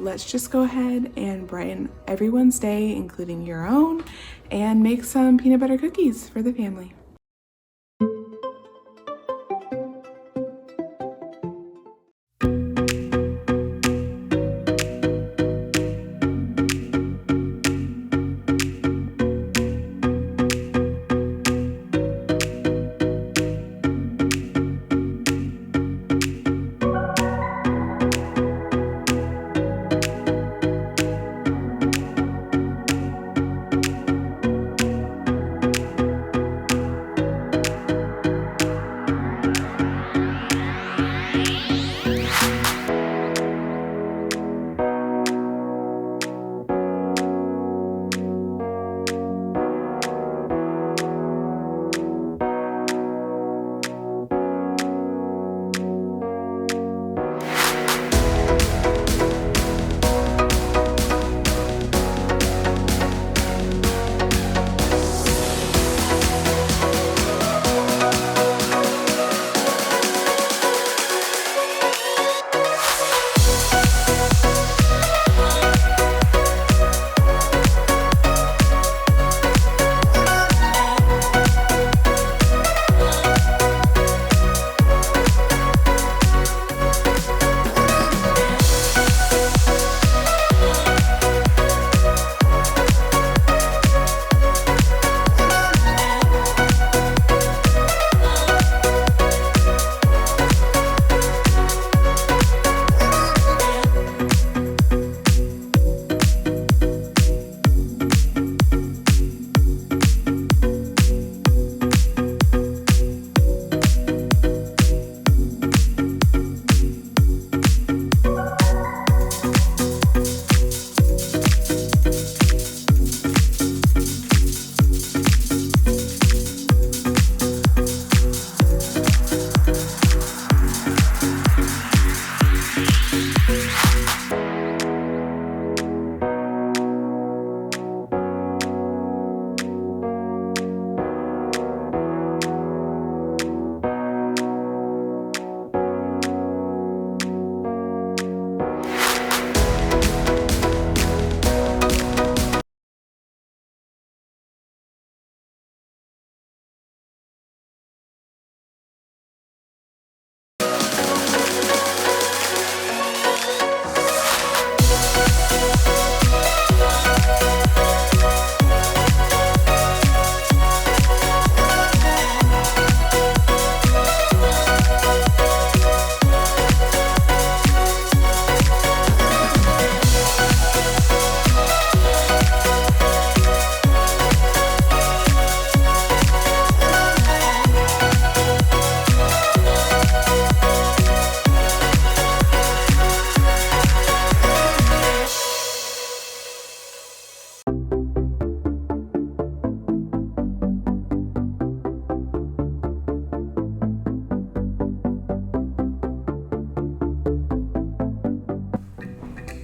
let's just go ahead and brighten everyone's day, including your own, and make some peanut butter cookies for the family.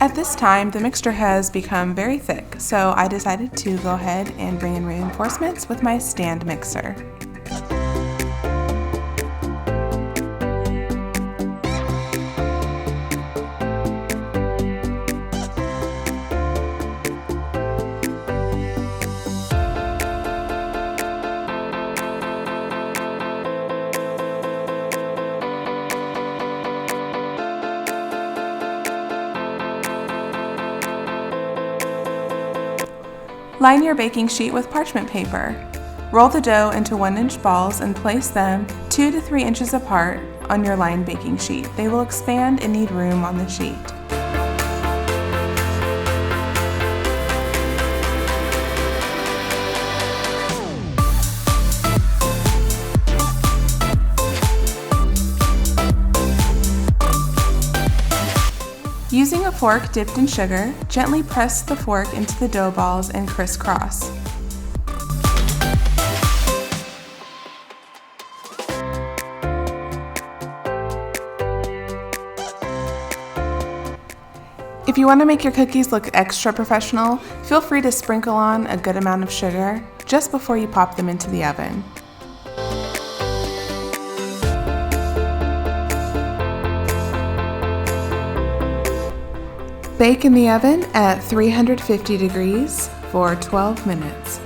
At this time, the mixture has become very thick, so I decided to go ahead and bring in reinforcements with my stand mixer. Line your baking sheet with parchment paper. Roll the dough into 1-inch balls and place them 2 to 3 inches apart on your lined baking sheet. They will expand and need room on the sheet. Using a fork dipped in sugar, gently press the fork into the dough balls and crisscross. If you want to make your cookies look extra professional, feel free to sprinkle on a good amount of sugar just before you pop them into the oven. Bake in the oven at 350 degrees for 12 minutes.